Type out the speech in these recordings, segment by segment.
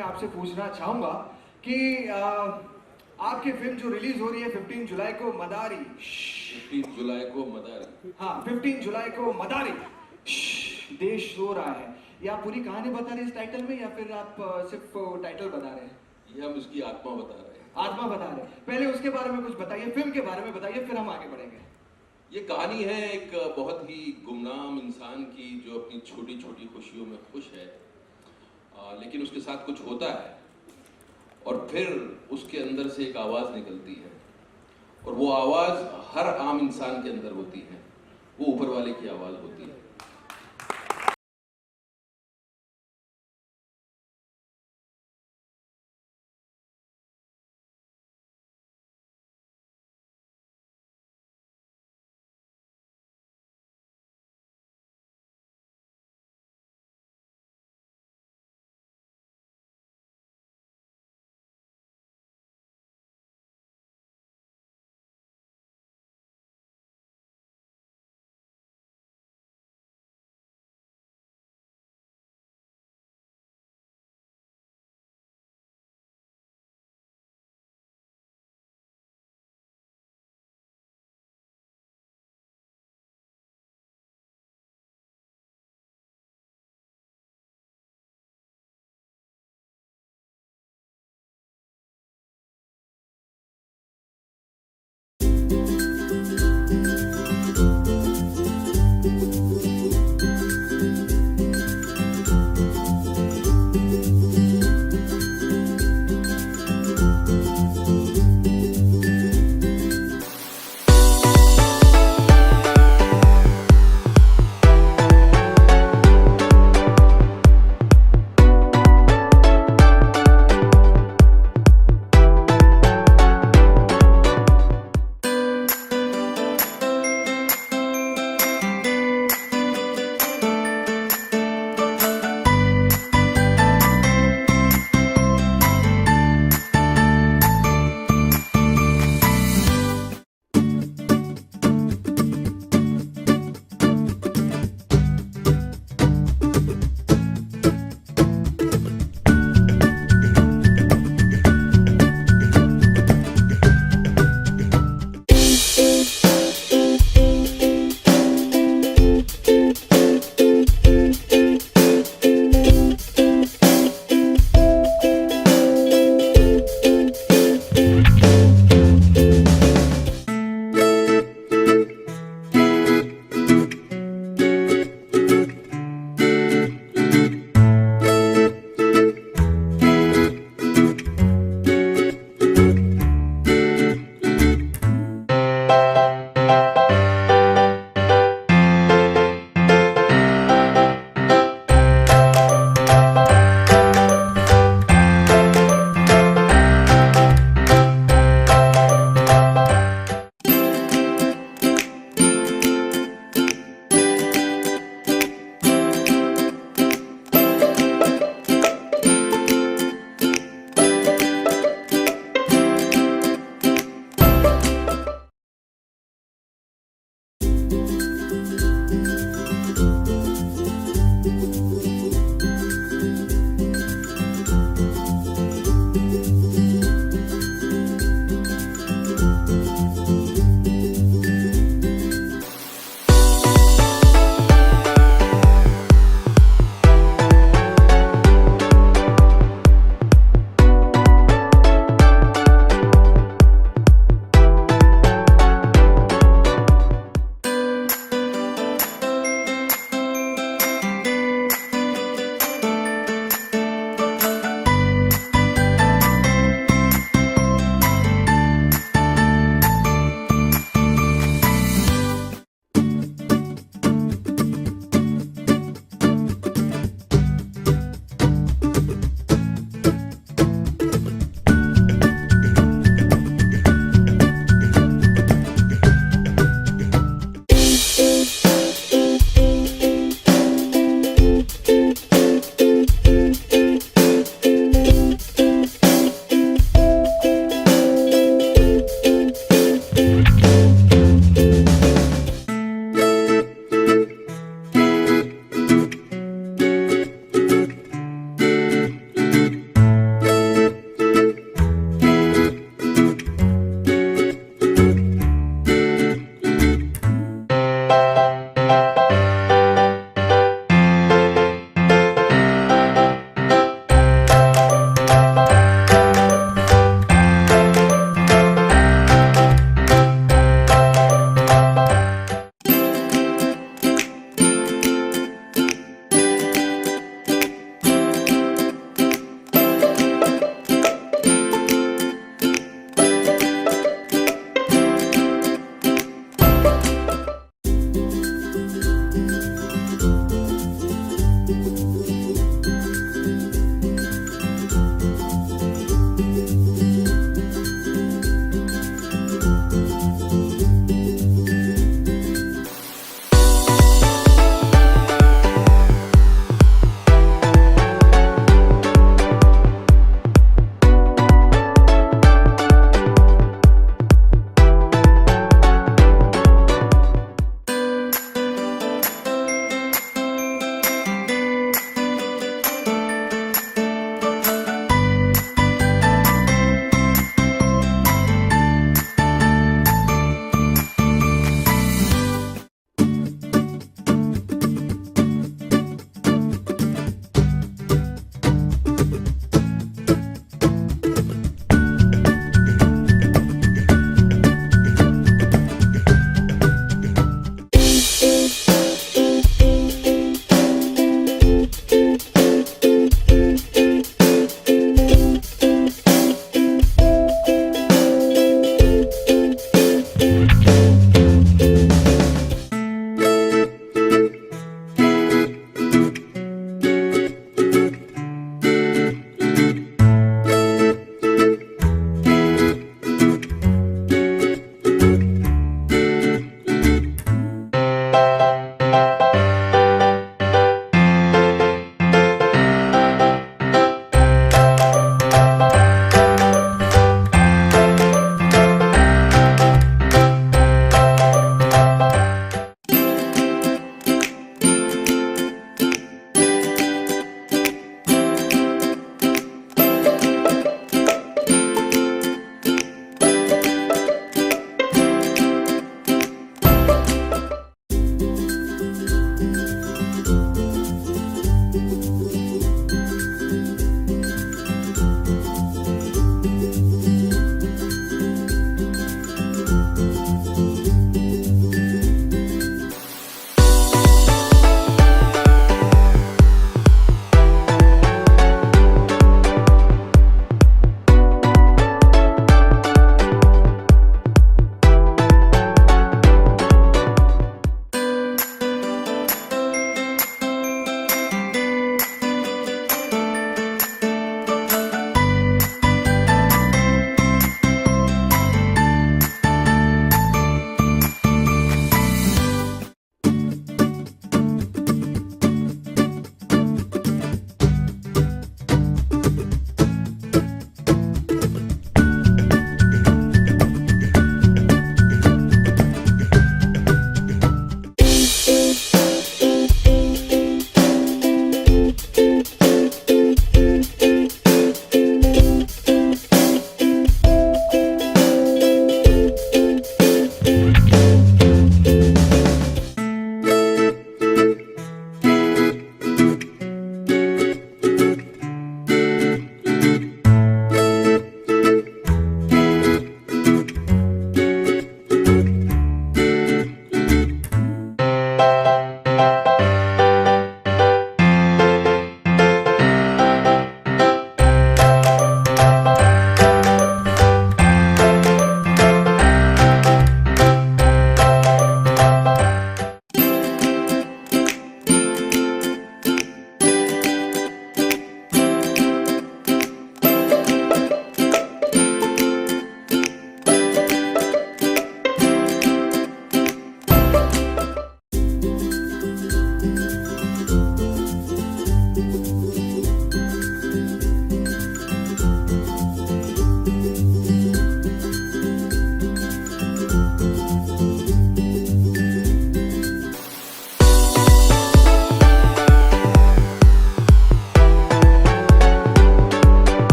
मैं आपसे पूछना चाहूंगा कि आपकी फिल्म जो रिलीज हो रही है 15 जुलाई को मदारी। 15 जुलाई को मदारी। हाँ 15 जुलाई को मदारी। देश रो रहा है। या आप पूरी कहानी बता रहे हैं इस टाइटल में, या फिर आप सिर्फ टाइटल बता रहे हैं? ये हम इसकी आत्मा बता रहे हैं। आत्मा बता रहे हैं। पहले उसके बारे में कुछ बताइए, फिल्म के बारे में बताइए, फिर हम आगे बढ़ेंगे। ये कहानी है एक बहुत ही गुमनाम इंसान की जो अपनी छोटी छोटी खुशियों में खुश है, लेकिन उसके साथ कुछ होता है और फिर उसके अंदर से एक आवाज़ निकलती है, और वो आवाज़ हर आम इंसान के अंदर होती है, वो ऊपर वाले की आवाज़ होती है।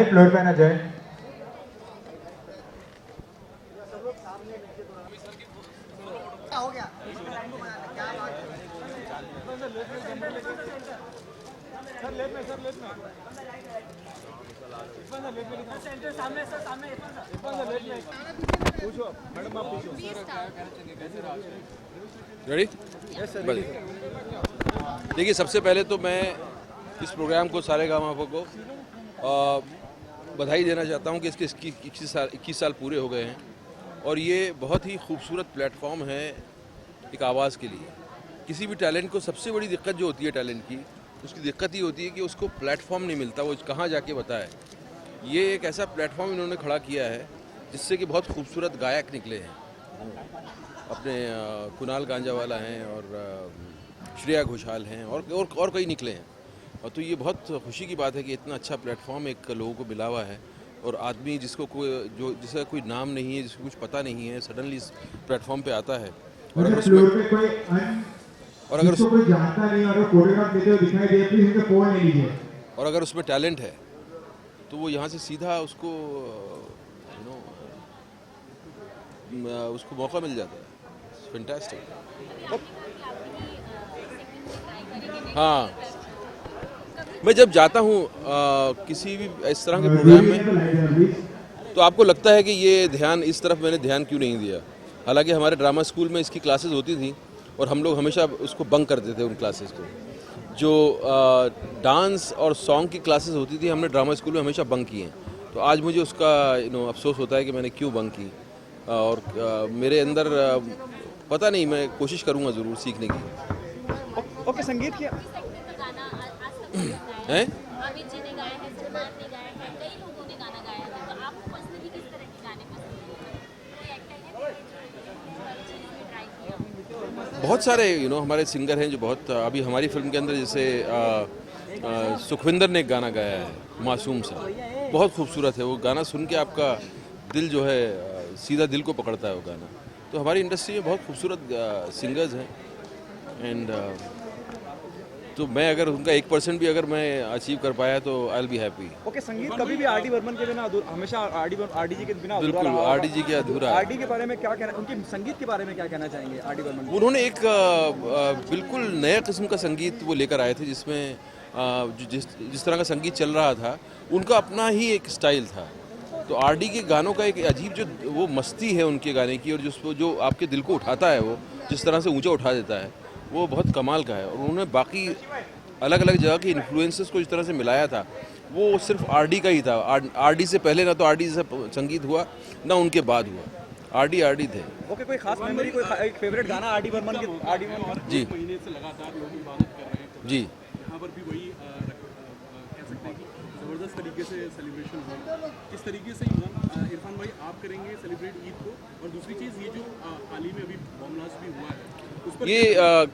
फ्लोर पे आना जाए। रेडी? देखिए, सबसे पहले तो मैं इस प्रोग्राम को सारेगामापा को बधाई देना चाहता हूं कि इसके 21 साल पूरे हो गए हैं और ये बहुत ही खूबसूरत प्लेटफॉर्म है एक आवाज़ के लिए। किसी भी टैलेंट को सबसे बड़ी दिक्कत जो होती है टैलेंट की, उसकी दिक्कत ये होती है कि उसको प्लेटफॉर्म नहीं मिलता, वो कहाँ जाके बताए। ये एक ऐसा प्लेटफॉर्म इन्होंने खड़ा किया है जिससे कि बहुत खूबसूरत गायक निकले हैं। अपने कुणाल गांजावाला हैं और श्रेया घोषाल हैं और कई निकले हैं। और तो ये बहुत खुशी की बात है कि इतना अच्छा प्लेटफॉर्म एक लोगों को मिला हुआ है और आदमी जिसका कोई नाम नहीं है, जिसको कुछ पता नहीं है, सडनली इस प्लेटफॉर्म पे आता है और अगर उसमें कोई जानता नहीं और फोटोग्राफ लेते हुए दिखाई दे, प्लीज इनका फोन ले लीजिए। और अगर उसमें टैलेंट है तो वो यहाँ से सीधा उसको उसको मौका मिल जाता है। फैंटास्टिक। हाँ, मैं जब जाता हूँ किसी भी इस तरह के प्रोग्राम में तो आपको लगता है कि ये ध्यान इस तरफ मैंने ध्यान क्यों नहीं दिया। हालांकि हमारे ड्रामा स्कूल में इसकी क्लासेस होती थी और हम लोग हमेशा उसको बंक करते थे उन क्लासेस को। जो डांस और सॉन्ग की क्लासेस होती थी हमने ड्रामा स्कूल में हमेशा बंक किए हैं। तो आज मुझे उसका अफसोस होता है कि मैंने क्यों बंक की। और मेरे अंदर पता नहीं, मैं कोशिश करूँगा ज़रूर सीखने की। ओके, संगीत की हैं? अमित जी ने गाया है, सलमान ने गाया है, कई लोगों ने गाना गाया है, तो आपको पर्सनली किस तरह के गाने पसंद हैं? कोई एक्टर है जो हर चीज़ में ट्राई किया? बहुत सारे हमारे सिंगर हैं जो बहुत अभी हमारी फिल्म के अंदर जैसे सुखविंदर ने एक गाना गाया है, मासूम सा, बहुत खूबसूरत है वो गाना। सुन के आपका दिल जो है सीधा दिल को पकड़ता है वो गाना। तो हमारी इंडस्ट्री में बहुत खूबसूरत सिंगर्स हैं एंड तो मैं अगर उनका 1% भी अगर मैं अचीव कर पाया तो I will be happy. Okay, संगीत कभी भी आर डी बर्मन के बिना हमेशा आर डी जी के बिना बिल्कुल आर डी जी के अधूरा। आर डी के बारे में क्या कहना, उनके संगीत के बारे में क्या कहना चाहेंगे आर डी बर्मन? उन्होंने एक बिल्कुल नया किस्म का संगीत वो लेकर आए थे जिसमें जिस तरह का संगीत चल रहा था उनका अपना ही एक स्टाइल था। तो आर डी के गानों का एक अजीब जो वो मस्ती है उनके गाने की और जो आपके दिल को उठाता है, वो जिस तरह से ऊंचा उठा देता है, वो बहुत कमाल का है। और उन्होंने बाकी अलग अलग जगह के इन्फ्लुएंसेस को जिस तरह से मिलाया था, वो सिर्फ आर डी का ही था। आर डी से पहले ना तो आर डी से संगीत हुआ ना उनके बाद हुआ। आर डी थे। ओके, कोई खास मेमोरी, कोई एक फेवरेट गाना आर डी बर्मन के? आर डी बर्मन जी महीने से लगातार लोग इबादत कर रहे हैं, जी, यहाँ पर भी वही कह सकते हैं कि ज़बरदस्त तरीके से सेलिब्रेशन हुआ। किस तरीके से इरफान भाई आप करेंगे सेलिब्रेट ईद को? और दूसरी चीज़, ये जो हाल ही में अभी बॉम्ब ब्लास्ट भी हुआ है, उस पर ये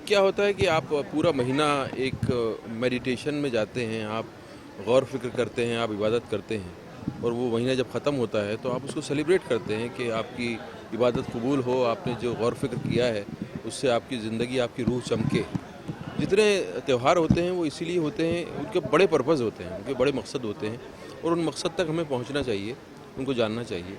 क्या होता है कि आप पूरा महीना एक मेडिटेशन में जाते हैं, आप गौर फिक्र करते हैं, आप इबादत करते हैं और वो महीना जब ख़त्म होता है तो आप उसको सेलिब्रेट करते हैं कि आपकी इबादत कबूल हो, आपने जो गौर फिक्र किया है उससे आपकी ज़िंदगी, आपकी रूह चमके। जितने त्यौहार होते हैं वो इसीलिए होते हैं, उनके बड़े पर्पज़ होते हैं, उनके बड़े मकसद होते हैं और उन मकसद तक हमें पहुंचना चाहिए, उनको जानना चाहिए।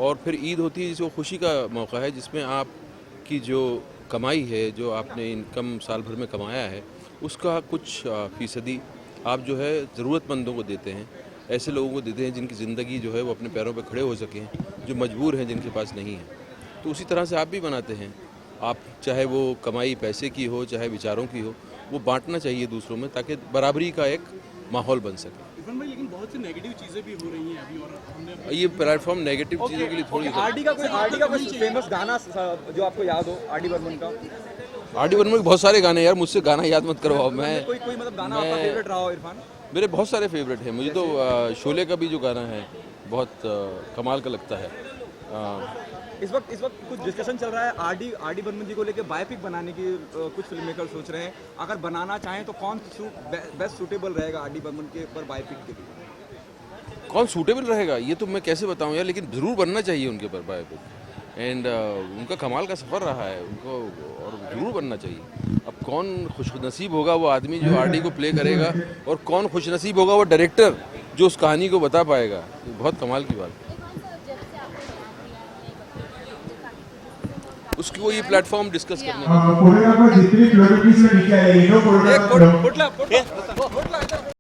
और फिर ईद होती है जो खुशी का मौका है, जिसमें आपकी जो कमाई है, जो आपने इनकम साल भर में कमाया है, उसका कुछ फ़ीसदी आप जो है ज़रूरतमंदों को देते हैं, ऐसे लोगों को देते हैं जिनकी ज़िंदगी जो है वो अपने पैरों पर खड़े हो सकें, जो मजबूर हैं, जिनके पास नहीं है। तो उसी तरह से आप भी बनाते हैं। आप चाहे वो कमाई पैसे की हो, चाहे विचारों की हो, वो बांटना चाहिए दूसरों में ताकि बराबरी का एक माहौल बन सके। इरफान भाई, लेकिन बहुत सी नेगेटिव चीज़ें भी हो रही हैं अभी, और हमने ये प्लेटफॉर्म नेगेटिव चीज़ों के लिए थोड़ी आर डी का कोई फेमस गाना जो आपको याद हो आर डी बर्मन का? आर डी बर्मन के बहुत सारे गाने, यार मुझसे गाना याद मत करवाओ। मैं कोई मतलब गाना आपका फेवरेट रहा हो इरफान? मेरे बहुत सारे फेवरेट हैं। मुझे तो शोले का भी जो गाना है बहुत कमाल का लगता है। इस वक्त कुछ डिस्कशन चल रहा है आर डी बर्मन जी को लेकर बायोपिक बनाने की कुछ फिल्म मेकर सोच रहे हैं। अगर बनाना चाहें तो कौन बेस्ट सूटेबल रहेगा आर डी बर्मन के ऊपर बायोपिक के लिए? कौन सूटेबल रहेगा ये तो मैं कैसे बताऊं यार, लेकिन ज़रूर बनना चाहिए उनके ऊपर बायोपिक। एंड उनका कमाल का सफ़र रहा है उनको, और ज़रूर बनना चाहिए। अब कौन खुशनसीब होगा वो आदमी जो आर डी को प्ले करेगा, और कौन खुशनसीब होगा वो डायरेक्टर जो उस कहानी को बता पाएगा, ये बहुत कमाल की बात है। उसकी वो ये प्लेटफॉर्म डिस्कस करने का कोरेगाव में जितनी फ्लोरिटीज में नीचे आई, नो कोरेगाव पुटला